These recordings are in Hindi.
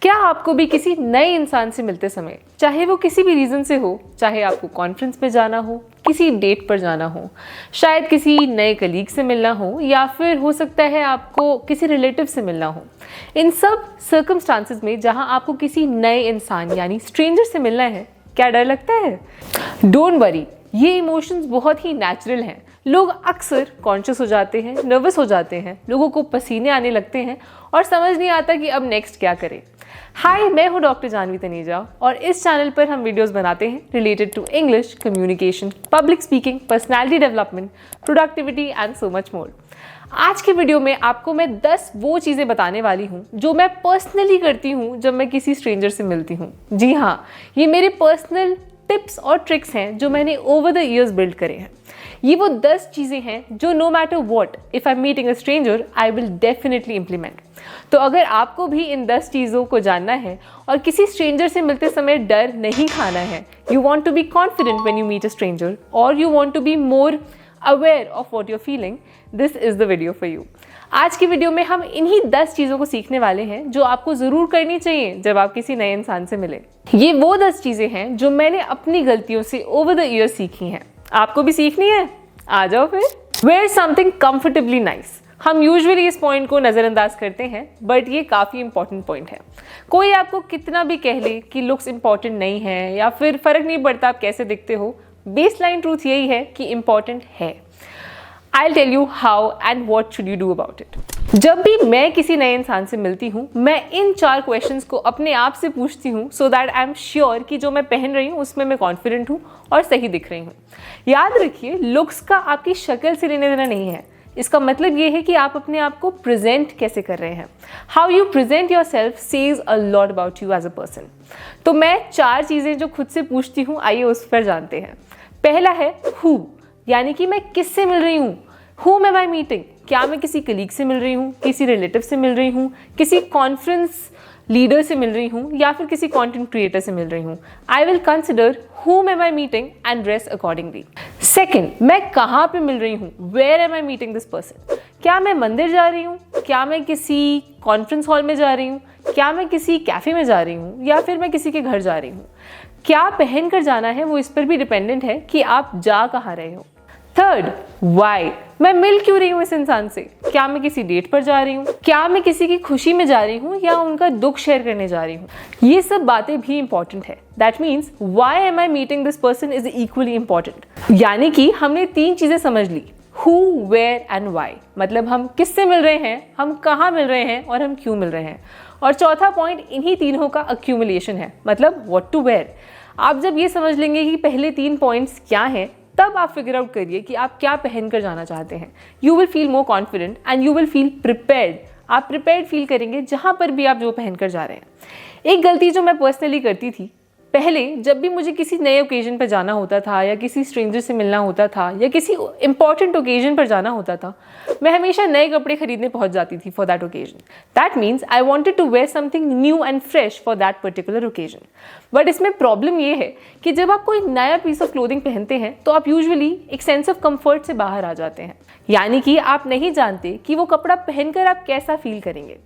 क्या आपको भी किसी नए इंसान से मिलते समय, चाहे वो किसी भी रीज़न से हो, चाहे आपको कॉन्फ्रेंस पे जाना हो, किसी डेट पर जाना हो, शायद किसी नए कलीग से मिलना हो, या फिर हो सकता है आपको किसी रिलेटिव से मिलना हो, इन सब सर्कमस्टांसेस में जहां आपको किसी नए इंसान यानी स्ट्रेंजर से मिलना है, क्या डर लगता है? डोंट वरी, ये इमोशंस बहुत ही नेचुरल हैं। लोग अक्सर कॉन्शियस हो जाते हैं, नर्वस हो जाते हैं, लोगों को पसीने आने लगते हैं और समझ नहीं आता कि अब नेक्स्ट क्या करें। हाय, मैं हूँ डॉक्टर जानवी तनेजा और इस चैनल पर हम वीडियोस बनाते हैं related to English, communication, public speaking, personality development, productivity and so much more. आज के वीडियो में आपको मैं 10 वो चीज़ें बताने वाली हूँ जो मैं पर्सनली करती हूँ जब मैं किसी स्ट्रेंजर से मिलती हूँ। जी हाँ, ये मेरे पर्सनल टिप्स और ट्रिक्स हैं जो मैंने ओवर द ईयर्स बिल्ड करे हैं। ये वो 10 चीज़ें हैं जो no matter what, if I am meeting a stranger, I will definitely implement. तो अगर आपको भी इन 10 चीज़ों को जानना है और किसी स्ट्रेंजर से मिलते समय डर नहीं खाना है, you want to be confident when you meet a stranger और you want to be more aware of what you're feeling, this is the video for you. आज की वीडियो में हम इन्हीं 10 चीज़ों को सीखने वाले हैं जो आपको ज़रूर करनी चाहिए जब आप किसी नए इंसान से मिले। ये वो 10 चीज़ें हैं जो मैंने अपनी गलतियों से ओवर द ईयर सीखी हैं। आपको भी सीखनी है? आ जाओ फिर। Wear something comfortably nice. हम यूजुअली इस पॉइंट को नज़रअंदाज करते हैं, बट ये काफ़ी इंपॉर्टेंट पॉइंट है। कोई आपको कितना भी कह ले कि लुक्स इंपॉर्टेंट नहीं है या फिर फ़र्क नहीं पड़ता आप कैसे दिखते हो, बेसलाइन ट्रूथ यही है कि इंपॉर्टेंट है। I'll tell you how and what should you do about it. जब भी मैं किसी नए इंसान से मिलती हूँ, मैं इन 4 क्वेश्चंस को अपने आप से पूछती हूँ so that I'm sure कि जो मैं पहन रही हूँ उसमें मैं कॉन्फिडेंट हूँ और सही दिख रही हूँ। याद रखिए, लुक्स का आपकी शक्ल से लेने देना नहीं है। इसका मतलब ये है कि आप अपने आप को प्रेजेंट कैसे कर रहे हैं। How you present yourself says a lot about you as a person. तो मैं 4 चीज़ें जो खुद से पूछती हूँ, आइए उस पर जानते हैं। पहला है who, यानी कि मैं किससे मिल रही हूँ। Whom am I meeting? क्या मैं किसी कलीग से मिल रही हूँ, किसी रिलेटिव से मिल रही हूँ, किसी कॉन्फ्रेंस लीडर से मिल रही हूँ या फिर किसी कंटेंट क्रिएटर से मिल रही हूँ। I will consider whom am I meeting and dress accordingly. Second, मैं कहाँ पे मिल रही हूँ? Where am I meeting this person? क्या मैं मंदिर जा रही हूँ? क्या मैं किसी कॉन्फ्रेंस हॉल में जा रही हूँ? क्या मैं किसी कैफ़े में जा रही हूँ या फिर मैं किसी के घर जा रही हूँ? क्या पहन कर जाना है वो इस पर भी डिपेंडेंट है कि आप जा कहाँ रहे हो। थर्ड, वाई, मैं मिल क्यों रही हूँ इस इंसान से? क्या मैं किसी डेट पर जा रही हूँ? क्या मैं किसी की खुशी में जा रही हूँ या उनका दुख शेयर करने जा रही हूँ? ये सब बातें भी इंपॉर्टेंट है। That means why am I meeting this person is equally important. यानी कि हमने 3 चीजें समझ ली, हु, वेयर एंड वाई। मतलब हम किससे मिल रहे हैं, हम कहाँ मिल रहे हैं और हम क्यों मिल रहे हैं। और चौथा पॉइंट इन्हीं तीनों का अक्यूमुलेशन है, मतलब व्हाट टू वेयर। आप जब ये समझ लेंगे कि पहले 3 पॉइंट्स क्या हैं, तब आप फिगर आउट करिए कि आप क्या पहन कर जाना चाहते हैं। You will feel more confident and you will feel prepared. आप प्रिपेयर्ड फील करेंगे जहाँ पर भी आप जो पहन कर जा रहे हैं। एक गलती जो मैं पर्सनली करती थी, पहले जब भी मुझे किसी नए ओकेजन पर जाना होता था या किसी स्ट्रेंजर से मिलना होता था या किसी इंपॉर्टेंट ओकेजन पर जाना होता था, मैं हमेशा नए कपड़े खरीदने पहुंच जाती थी for that occasion. That means I wanted to wear something new and fresh for that particular occasion. But इसमें प्रॉब्लम ये है कि जब आप कोई नया पीस ऑफ क्लोथिंग पहनते हैं तो आप यूजुअली एक सेंस ऑफ कंफर्ट से बाहर आ जाते हैं, यानी कि आप नहीं जानते कि वो कपड़ा पहनकर आप कैसा फील करेंगे।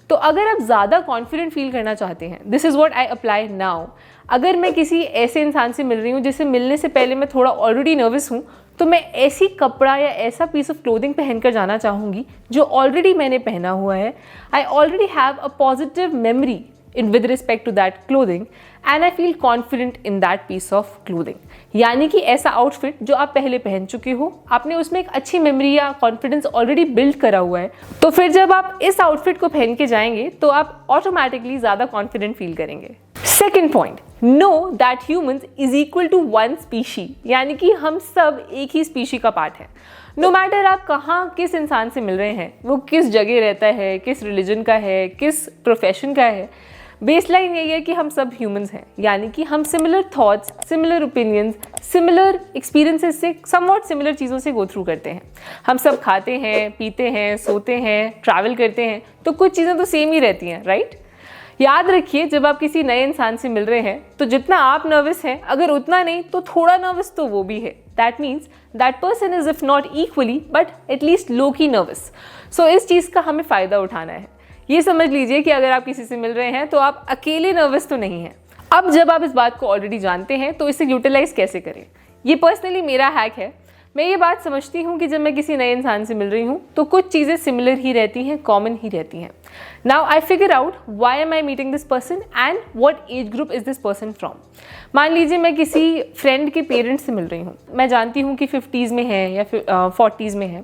तो अगर आप ज़्यादा कॉन्फिडेंट फील करना चाहते हैं, this is what I apply now. अगर मैं किसी ऐसे इंसान से मिल रही हूँ जिससे मिलने से पहले मैं थोड़ा ऑलरेडी नर्वस हूँ, तो मैं ऐसी कपड़ा या ऐसा पीस ऑफ क्लोथिंग पहनकर जाना चाहूँगी जो ऑलरेडी मैंने पहना हुआ है। I already have a positive memory in with respect to that clothing and I feel confident in that piece of clothing। यानी कि ऐसा आउटफिट जो आप पहले पहन चुके हो, आपने उसमें एक अच्छी मेमोरी या कॉन्फिडेंस ऑलरेडी बिल्ड करा हुआ है, तो फिर जब आप इस आउटफिट को पहन के जाएंगे तो आप ऑटोमेटिकली ज़्यादा कॉन्फिडेंट फील करेंगे। Second point, know that humans is equal to one species, यानी कि हम सब एक ही स्पीशी का पार्ट है। नो मैटर आप कहाँ किस इंसान से मिल रहे हैं, वो किस जगह रहता है, किस रिलीजन का है, किस प्रोफेशन का है, बेसलाइन यही है कि हम सब ह्यूमंस हैं। यानी कि हम similar thoughts, similar opinions, similar experiences से समवॉट सिमिलर चीज़ों से गो थ्रू करते हैं। हम सब खाते हैं, पीते हैं, सोते हैं, ट्रैवल करते हैं, तो कुछ चीज़ें तो सेम ही रहती हैं, राइट? याद रखिए, जब आप किसी नए इंसान से मिल रहे हैं तो जितना आप नर्वस हैं, अगर उतना नहीं तो थोड़ा नर्वस तो वो भी है। That means that person is if not equally but at least low key nervous. सो इस चीज़ का हमें फ़ायदा उठाना है। ये समझ लीजिए कि अगर आप किसी से मिल रहे हैं तो आप अकेले नर्वस तो नहीं हैं। अब जब आप इस बात को ऑलरेडी जानते हैं तो इसे यूटिलाइज कैसे करें, ये पर्सनली मेरा हैक है। मैं ये बात समझती हूँ कि जब मैं किसी नए इंसान से मिल रही हूँ तो कुछ चीज़ें सिमिलर ही रहती हैं, कॉमन ही रहती हैं। Now I figure out why am I meeting this person and what age group is this person from. मान लीजिए मैं किसी फ्रेंड के पेरेंट्स से मिल रही हूँ, मैं जानती हूँ कि 50s में है या 40s में है।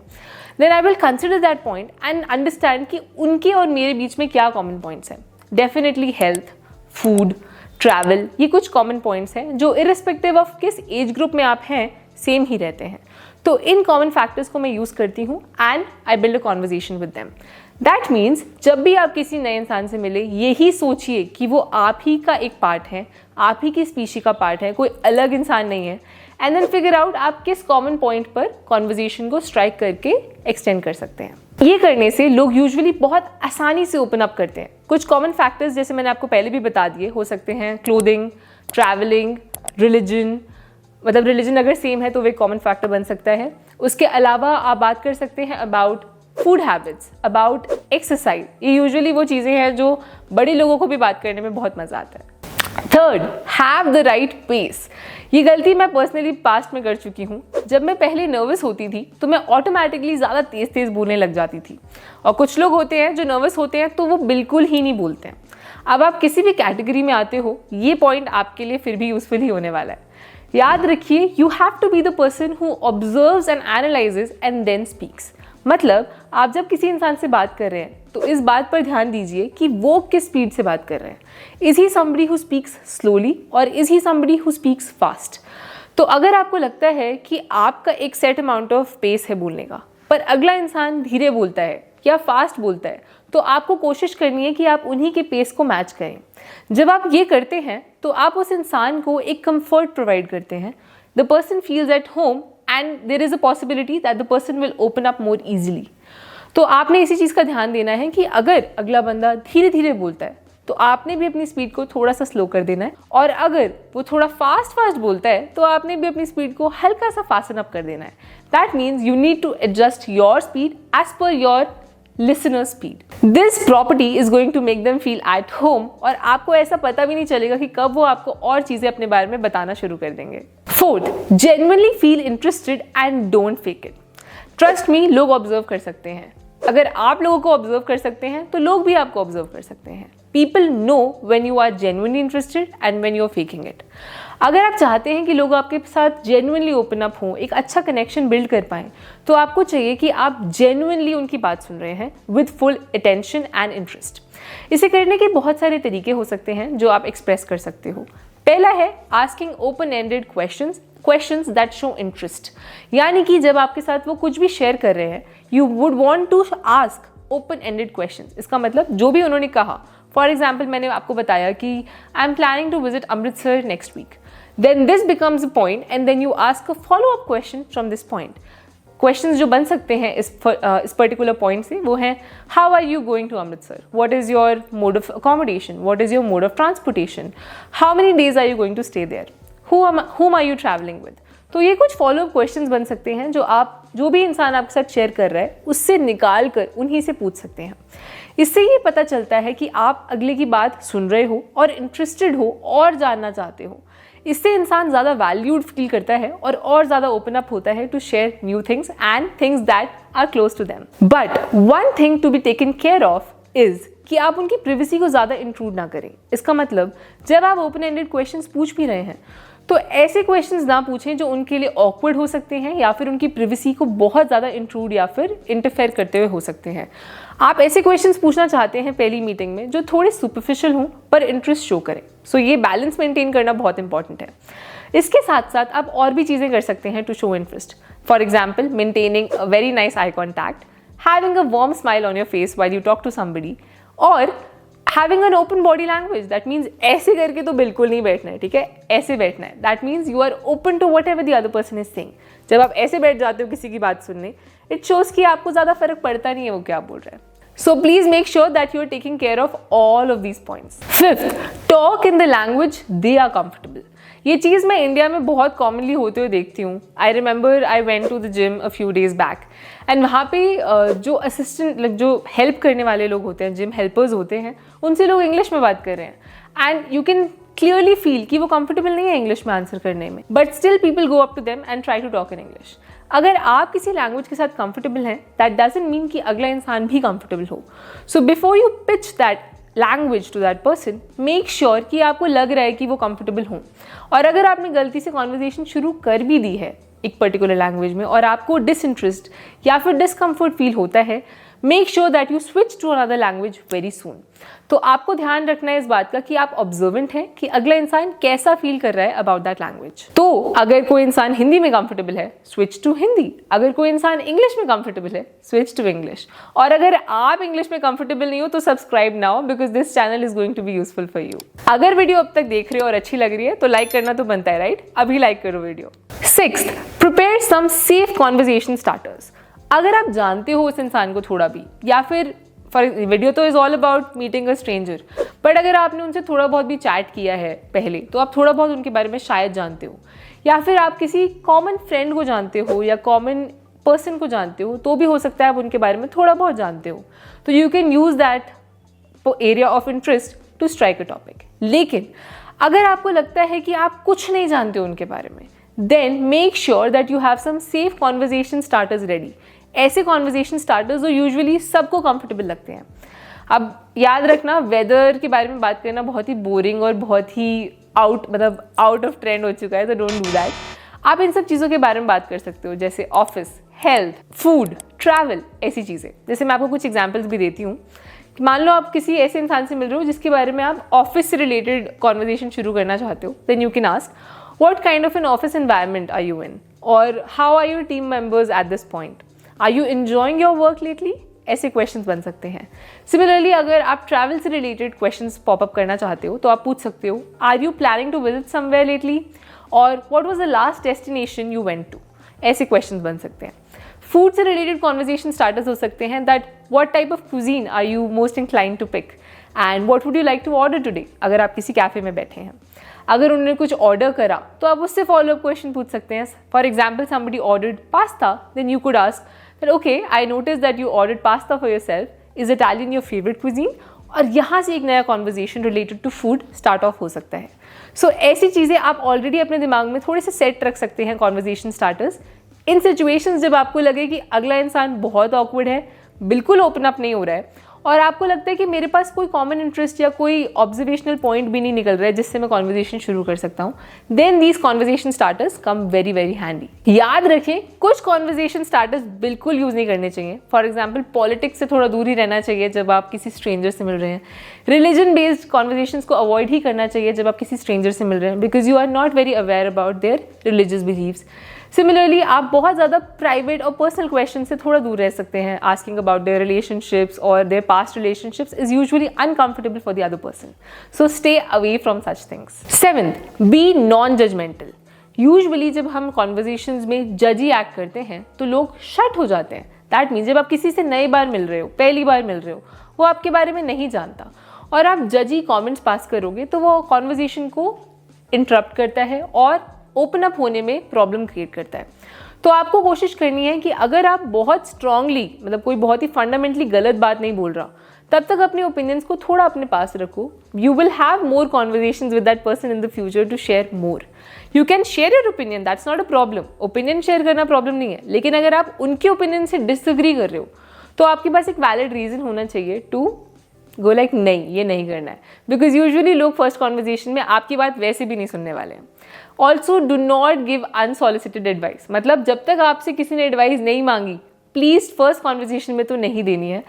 Then I will consider that point and understand कि उनके और मेरे बीच में क्या कॉमन पॉइंट्स हैं। डेफिनेटली हेल्थ, फूड, ट्रैवल, ये कुछ कॉमन पॉइंट्स हैं जो इररिस्पेक्टिव ऑफ किस एज ग्रुप में आप हैं सेम ही रहते हैं। तो इन कॉमन फैक्टर्स को मैं यूज़ करती हूँ and I build a conversation with them. That means जब भी आप किसी नए इंसान से मिले यही सोचिए कि वो आप ही का एक पार्ट है, आप ही की स्पीशी का पार्ट है, कोई अलग इंसान नहीं है। एंड देन फिगर आउट आप किस कॉमन पॉइंट पर कॉन्वर्जेशन को स्ट्राइक करके एक्सटेंड कर सकते हैं। ये करने से लोग यूजुअली बहुत आसानी से ओपन अप करते हैं। कुछ कॉमन फैक्टर्स जैसे मैंने आपको पहले भी बता दिए हो सकते हैं क्लोथिंग, ट्रैवलिंग, रिलीजन, मतलब रिलीजन अगर सेम है तो वो एक कॉमन फैक्टर बन सकता है। उसके अलावा आप बात कर सकते हैं about food habits, about exercise. ये यूजुअली वो चीज़ें हैं जो बड़े लोगों को भी बात करने में बहुत मज़ा आता है। Third, have the right pace. ये गलती मैं पर्सनली पास्ट में कर चुकी हूँ। जब मैं पहले नर्वस होती थी तो मैं ऑटोमेटिकली ज़्यादा तेज़ तेज़ बोलने लग जाती थी, और कुछ लोग होते हैं जो नर्वस होते हैं तो वो बिल्कुल ही नहीं बोलते हैं। अब आप किसी भी कैटेगरी में आते हो, ये पॉइंट आपके लिए फिर भी यूजफुल ही होने वाला है। याद रखिए, you have to be the person who observes and analyses and then speaks. मतलब आप जब किसी इंसान से बात कर रहे हैं तो इस बात पर ध्यान दीजिए कि वो किस स्पीड से बात कर रहे हैं। Is he somebody who speaks slowly और is he somebody who speaks fast. तो अगर आपको लगता है कि आपका एक सेट अमाउंट ऑफ पेस है बोलने का, पर अगला इंसान धीरे बोलता है या फास्ट बोलता है, तो आपको कोशिश करनी है कि आप उन्हीं के पेस को मैच करें। जब आप ये करते हैं तो आप उस इंसान को एक कंफर्ट प्रोवाइड करते हैं। The person feels at home and there is a possibility that the person will open up more easily. तो आपने इसी चीज़ का ध्यान देना है कि अगर अगला बंदा धीरे धीरे बोलता है तो आपने भी अपनी स्पीड को थोड़ा सा स्लो कर देना है, और अगर वो थोड़ा फास्ट बोलता है तो आपने भी अपनी स्पीड को हल्का सा फास्टन अप कर देना है। That means you need to adjust your speed as per your listener speed. This property is going to make them feel at home, और आपको ऐसा पता भी नहीं चलेगा कि कब वो आपको और चीज़ें अपने बारे में बताना शुरू कर देंगे। Fourth, genuinely feel interested and don't fake it. Trust me, लोग ऑब्जर्व कर सकते हैं। अगर आप लोगों को ऑब्जर्व कर सकते हैं तो लोग भी आपको ऑब्जर्व कर सकते हैं। People know when you are genuinely interested and when you are faking it. अगर आप चाहते हैं कि लोग आपके साथ genuinely open up हों, एक अच्छा connection build कर पाएं, तो आपको चाहिए कि आप genuinely उनकी बात सुन रहे हैं with full attention and interest. इसे करने के बहुत सारे तरीके हो सकते हैं जो आप express कर सकते हो। पहला है asking open-ended questions that show interest. यानी कि जब आपके साथ वो कुछ भी शेयर कर रहे हैं, you would want to ask open-ended questions. इसका मतलब जो भी उन्होंने कहा, फॉर एग्जाम्पल मैंने आपको बताया कि I am planning to visit Amritsar next week, then this becomes a point and then you ask a follow up question from this point. Questions जो बन सकते हैं इस पर्टिकुलर पॉइंट से वो हैं, how are you going to Amritsar, what is your mode of accommodation, what is your mode of transportation, how many days are you going to stay there, whom are you travelling with. तो ये कुछ फॉलो अप क्वेश्चंस बन सकते हैं जो भी इंसान आपके साथ शेयर कर रहा है उससे निकाल कर उन्हीं से पूछ सकते हैं। इससे ये पता चलता है कि आप अगले की बात सुन रहे हो और इंटरेस्टेड हो और जानना चाहते हो। इससे इंसान ज़्यादा वैल्यूड फील करता है और ज़्यादा ओपन अप होता है to share new things and things that are close to them. But one thing to be taken care of is कि आप उनकी प्रिवेसी को ज़्यादा इंट्रूड ना करें। इसका मतलब जब आप ओपन एंडेड क्वेश्चंस पूछ भी रहे हैं तो ऐसे क्वेश्चंस ना पूछें जो उनके लिए ऑकवर्ड हो सकते हैं या फिर उनकी प्रिवेसी को बहुत ज़्यादा इंट्रूड या फिर इंटरफेयर करते हुए हो सकते हैं। आप ऐसे क्वेश्चंस पूछना चाहते हैं पहली मीटिंग में जो थोड़े सुपरफिशियल हों पर इंटरेस्ट शो करें। सो ये बैलेंस मेंटेन करना बहुत इंपॉर्टेंट है। इसके साथ साथ आप और भी चीज़ें कर सकते हैं to show interest. For example, maintaining a very nice eye contact, having a warm smile on your face while you talk to somebody, और having an open body language. That means ऐसे करके तो बिल्कुल नहीं बैठना है, ठीक है, ऐसे बैठना है। That means you are open to whatever the other person is saying. जब आप ऐसे बैठ जाते हो किसी की बात सुनने, इट शोज कि आपको ज़्यादा फर्क पड़ता नहीं है वो क्या बोल रहा है। So please make sure that you are taking care of all of these points. Fifth, talk in the language they are comfortable. ये चीज़ मैं इंडिया में बहुत कॉमनली होते हुए देखती हूँ. I remember I went to the gym a few days back and वहाँ पे जो असिस्टेंट जो हेल्प करने वाले लोग होते हैं, जिम हेल्पर्स होते हैं, उनसे लोग इंग्लिश में बात कर रहे हैं and you can clearly feel कि वो कंफर्टेबल नहीं है इंग्लिश में आंसर करने में, but still people go up to them and try to talk in English. अगर आप किसी लैंग्वेज के साथ कंफर्टेबल हैं, दैट डजंट मीन कि अगला इंसान भी कंफर्टेबल हो. So before you pitch that language to that person, make sure कि आपको लग रहा है कि वो कंफर्टेबल हों. और अगर आपने गलती से कॉन्वर्जेशन शुरू कर भी दी है एक पर्टिकुलर लैंग्वेज में और आपको डिसइंटरेस्ट या फिर डिस्कम्फर्ट फील होता है, make sure that you switch to another language very soon. तो आपको ध्यान रखना है इस बात का कि आप ऑब्जर्वेंट हैं कि अगला इंसान कैसा फील कर रहा है अबाउट दैट लैंग्वेज. तो अगर कोई इंसान हिंदी में कंफर्टेबल है, स्विच टू हिंदी. अगर कोई इंसान इंग्लिश में कंफर्टेबल है, स्विच टू इंग्लिश. और अगर आप इंग्लिश में कंफर्टेबल नहीं हो तो subscribe now, because this channel is going to be useful for you. अगर वीडियो अब तक देख रहे हो और अच्छी लग रही है तो लाइक करना तो बनता है, राइट? अभी लाइक करो video. Sixth, prepare some safe conversation starters. अगर आप जानते हो उस इंसान को थोड़ा भी, या फिर वीडियो तो is all about meeting a stranger, but अगर आपने उनसे थोड़ा बहुत भी चैट किया है पहले तो आप थोड़ा बहुत उनके बारे में शायद जानते हो, या फिर आप किसी कॉमन फ्रेंड को जानते हो या कॉमन पर्सन को जानते हो, तो भी हो सकता है आप उनके बारे में थोड़ा बहुत जानते हो. तो you can use that area of interest to strike a topic. लेकिन अगर आपको लगता है कि आप कुछ नहीं जानते हो उनके बारे में, then make sure that you have some safe conversation starters ready. ऐसे कॉन्वर्जेशन स्टार्टर्स जो यूजुअली सबको कंफर्टेबल लगते हैं. अब याद रखना, वेदर के बारे में बात करना बहुत ही बोरिंग और बहुत ही आउट ऑफ ट्रेंड हो चुका है, तो डोंट डू दैट. आप इन सब चीज़ों के बारे में बात कर सकते हो, जैसे ऑफिस, हेल्थ, फूड, ट्रैवल, ऐसी चीज़ें. जैसे मैं आपको कुछ एग्जाम्पल्स भी देती हूँ. मान लो आप किसी ऐसे इंसान से मिल रहे हो जिसके बारे में आप ऑफिस से रिलेटेड कॉन्वर्जेशन शुरू करना चाहते हो, then you can ask what kind of an office environment are you in, और how are your team members at this point, are you enjoying your work lately. ऐसे क्वेश्चंस बन सकते हैं. सिमिलरली अगर आप ट्रैवल से रिलेटेड क्वेश्चंस पॉपअप करना चाहते हो तो आप पूछ सकते हो, are you planning to visit somewhere lately, और what was the last destination you went to. ऐसे क्वेश्चंस बन सकते हैं. फूड से रिलेटेड कॉन्वर्जेशन स्टार्टर्स हो सकते हैं, that what type of cuisine are you most inclined to pick and what would you like to order today. अगर आप किसी कैफे में बैठे हैं, अगर उन्होंने कुछ ऑर्डर करा तो आप उससे फॉलोअप क्वेश्चन पूछ सकते हैं. For example, somebody ordered pasta, then you could ask that, okay, I noticed that you ordered pasta for yourself. Is Italian your favorite cuisine? और यहाँ से एक नया conversation related to food start off हो सकता है. सो ऐसी चीज़ें आप ऑलरेडी अपने दिमाग में थोड़े से सेट रख सकते हैं कॉन्वर्जेशन स्टार्टर्स. इन सिचुएशंस जब आपको लगे कि अगला इंसान बहुत ऑकवर्ड है, बिल्कुल ओपन अप नहीं हो रहा है, और आपको लगता है कि मेरे पास कोई कॉमन इंटरेस्ट या कोई ऑब्जर्वेशनल पॉइंट भी नहीं निकल रहा है जिससे मैं कॉन्वर्जेशन शुरू कर सकता हूँ, then these conversation starters come very very handy. याद रखें, कुछ कॉन्वर्जेशन स्टार्टर्स बिल्कुल यूज़ नहीं करने चाहिए. फॉर एग्जाम्पल, पॉलिटिक्स से थोड़ा दूर ही रहना चाहिए जब आप किसी स्ट्रेंजर से मिल रहे हैं. रिलीजन बेस्ड कॉन्वर्जेशंस को अवॉइड ही करना चाहिए जब आप किसी स्ट्रेंजर से मिल रहे हैं, because you are not very aware about their religious believes. Similarly आप बहुत ज़्यादा प्राइवेट और पर्सनल क्वेश्चन से थोड़ा दूर रह सकते हैं. आस्किंग अबाउट देयर रिलेशनशिप्स और their past relationships is usually uncomfortable for the other person, so stay away from such things. Seventh, be non judgemental. Usually जब हम कॉन्वर्जेशंस में जजी एक्ट करते हैं तो लोग शट हो जाते हैं. दैट मीन्स जब आप किसी से नई बार मिल रहे हो, पहली बार मिल रहे हो, वो आपके बारे में नहीं जानता और आप जजी कॉमेंट्स पास करोगे तो वो कॉन्वर्जेशन को इंटरप्ट करता है और ओपन अप होने में प्रॉब्लम क्रिएट करता है. तो आपको कोशिश करनी है कि अगर आप बहुत स्ट्रांगली, मतलब कोई बहुत ही फंडामेंटली गलत बात नहीं बोल रहा, तब तक अपने ओपिनियंस को थोड़ा अपने पास रखो. You will have more conversations with that person in the future to share more. You can share your opinion, that's not a problem. Opinion share करना प्रॉब्लम नहीं है, लेकिन अगर आप उनके ओपिनियन से डिसएग्री कर रहे हो तो आपके पास एक वैलिड रीजन होना चाहिए टू गो लाइक नहीं, ये नहीं करना है. बिकॉज यूजुअली लोग फर्स्ट कॉन्वर्जेशन में आपकी बात वैसे भी नहीं सुनने वाले हैं. Also do not give unsolicited advice. मतलब जब तक आपसे किसी ने एडवाइस नहीं मांगी, प्लीज फर्स्ट कॉन्वर्जेशन में तो नहीं देनी है.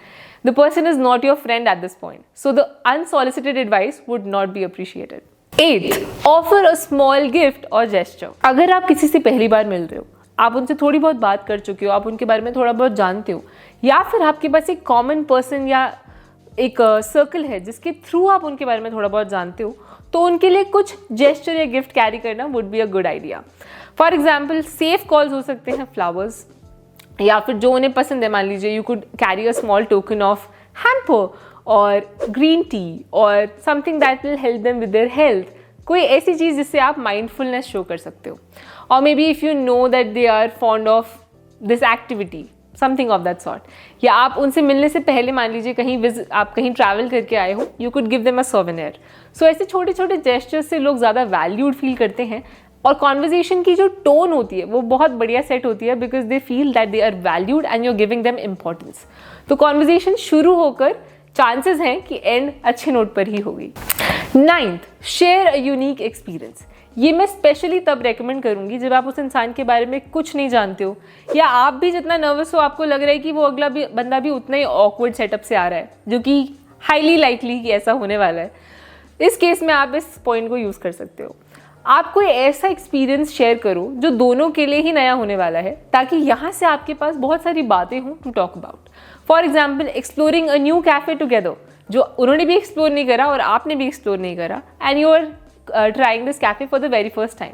The person is not your friend at this point, so the unsolicited advice would not be appreciated. 8th, offer a small gift और जेस्चर. अगर आप किसी से पहली बार मिल रहे हो, आप उनसे थोड़ी बहुत बात कर चुके हो, आप उनके बारे में थोड़ा बहुत जानते हो, या फिर आपके पास एक कॉमन पर्सन या एक सर्कल है जिसके थ्रू आप उनके बारे में थोड़ा बहुत जानते हो, तो उनके लिए कुछ जेस्चर या गिफ्ट कैरी करना would be a good idea. For example, safe calls हो सकते हैं फ्लावर्स, या फिर जो उन्हें पसंद है. मान लीजिए you could carry a small token of hamper और ग्रीन टी और something that will help them with their health. कोई ऐसी चीज़ जिससे आप माइंडफुलनेस शो कर सकते हो। और maybe if you know that they are fond of this activity, something of that sort, या आप उनसे मिलने से पहले मान लीजिए आप कहीं ट्रैवल करके आए हो, you could give them a souvenir. So ऐसे छोटे छोटे जेस्चर्स से लोग ज़्यादा वैल्यूड फील करते हैं और कॉन्वर्जेशन की जो टोन होती है वो बहुत बढ़िया सेट होती है, because they feel that they are valued and you are giving them importance. तो कॉन्वर्जेशन शुरू होकर चांसेस हैं कि एंड अच्छे नोट पर ही होगी। 9th, share a unique experience. ये मैं स्पेशली तब रेकमेंड करूंगी जब आप उस इंसान के बारे में कुछ नहीं जानते हो, या आप भी जितना नर्वस हो आपको लग रहा है कि वो अगला भी बंदा भी उतना ही ऑकवर्ड सेटअप से आ रहा है, जो कि हाईली लाइकली कि ऐसा होने वाला है। इस केस में आप इस पॉइंट को यूज़ कर सकते हो। आप कोई ऐसा एक्सपीरियंस शेयर करो जो दोनों के लिए ही नया होने वाला है, ताकि यहाँ से आपके पास बहुत सारी बातें हों to talk about. For example, exploring a new cafe together, जो उन्होंने भी एक्सप्लोर नहीं करा और आपने भी एक्सप्लोर नहीं करा, and you are trying this cafe for the very first time.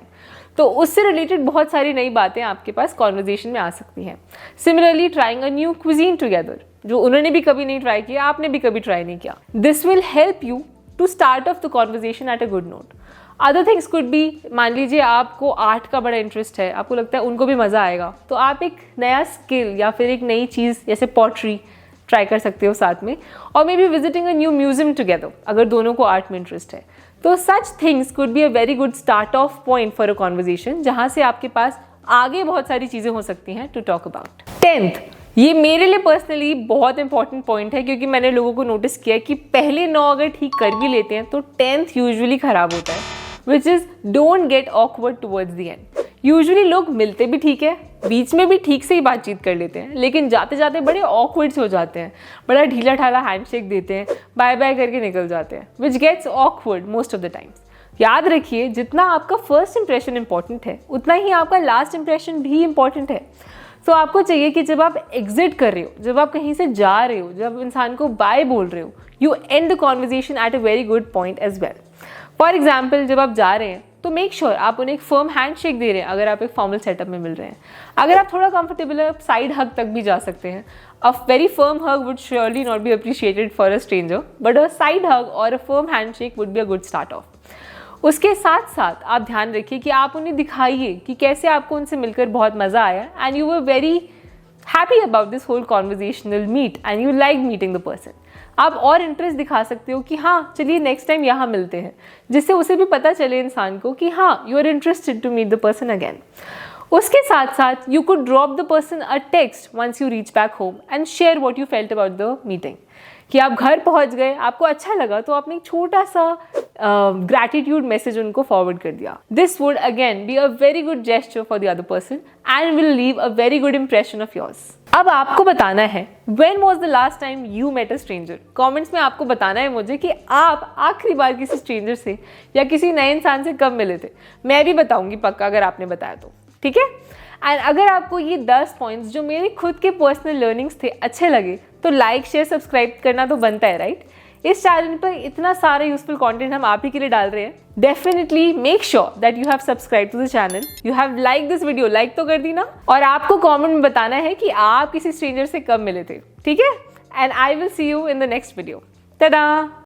तो उससे रिलेटेड बहुत सारी नई बातें आपके पास कॉन्वर्जेशन में आ सकती हैं। Similarly, trying a new cuisine together, जो उन्होंने भी कभी नहीं ट्राई किया, आपने भी कभी ट्राई नहीं किया। This will help you to start off the conversation at a good note. Other things could be, मान लीजिए आपको आर्ट का बड़ा इंटरेस्ट है, आपको लगता है उनको भी मज़ा आएगा, तो आप एक नया स्किल या फिर एक नई चीज़ जैसे पॉटरी ट्राई कर सकते हो साथ में, और may be visiting a new museum together अगर दोनों को आर्ट में इंटरेस्ट है। तो such things could B a very good start of point for a conversation, जहाँ से आपके पास आगे बहुत सारी चीज़ें हो सकती हैं टू टॉक अबाउट। 10th, ये मेरे लिए पर्सनली बहुत इंपॉर्टेंट पॉइंट है, क्योंकि मैंने लोगों को नोटिस किया है कि पहले 9 अगर ठीक कर भी लेते हैं तो 10th यूजुअली खराब होता है, which is don't get awkward towards the end. Usually लोग मिलते भी ठीक है, बीच में भी ठीक से ही बातचीत कर लेते हैं, लेकिन जाते जाते बड़े ऑकवर्ड से हो जाते हैं, बड़ा ढीला ढाला हैंडशेक देते हैं, बाय बाय करके निकल जाते हैं, which gets awkward most of the times. याद रखिए, जितना आपका फर्स्ट इंप्रेशन इंपॉर्टेंट है, उतना ही आपका लास्ट इंप्रेशन भी इंपॉर्टेंट है। तो आपको चाहिए कि जब आप एग्जिट कर रहे हो, जब आप कहीं से जा रहे हो, जब इंसान को बाय बोल रहे हो, you end the conversation at a very good point as well. For example, जब आप जा रहे हैं तो मेक श्योर आप उन्हें एक फर्म हैंड शेक दे रहे हैं अगर आप एक फॉर्मल सेटअप में मिल रहे हैं। अगर आप थोड़ा कंफर्टेबल है, आप साइड हग तक भी जा सकते हैं। A very firm hug would surely not be appreciated for a stranger, but a side hug और a firm handshake would be a good start off. उसके साथ साथ आप ध्यान रखिए कि आप उन्हें दिखाइए कि कैसे आपको उनसे मिलकर बहुत मज़ा आया, and you were very happy about this whole conversational meet and you like meeting the person. आप और इंटरेस्ट दिखा सकते हो कि हाँ चलिए नेक्स्ट टाइम यहाँ मिलते हैं, जिससे उसे भी पता चले इंसान को कि हाँ you are interested to meet the person again. उसके साथ साथ you could drop the person a text once you reach back home and share what you felt about the meeting. कि आप घर पहुंच गए, आपको अच्छा लगा, तो आपने एक छोटा सा ग्रैटिट्यूड मैसेज उनको फॉरवर्ड कर दिया। This would again be a very good gesture for the other person and will leave a very good impression of yours. अब आपको बताना है when was the last time you met a stranger. Comments में आपको बताना है मुझे कि आप आखिरी बार किसी स्ट्रेंजर से या किसी नए इंसान से कब मिले थे। मैं भी बताऊंगी पक्का अगर आपने बताया तो, ठीक है। एंड अगर आपको ये 10 पॉइंट्स जो मेरे खुद के पर्सनल लर्निंग्स थे अच्छे लगे, तो लाइक शेयर सब्सक्राइब करना तो बनता है, राइट। इस चैनल पर इतना सारा यूजफुल कंटेंट हम आप ही के लिए डाल रहे हैं। Definitely make sure that you have subscribe to the channel, you have like this video, like तो कर दी ना। और आपको कमेंट में बताना है कि आप किसी स्ट्रेंजर से कब मिले थे, ठीक है। And I will see you in the next video. टा-डा।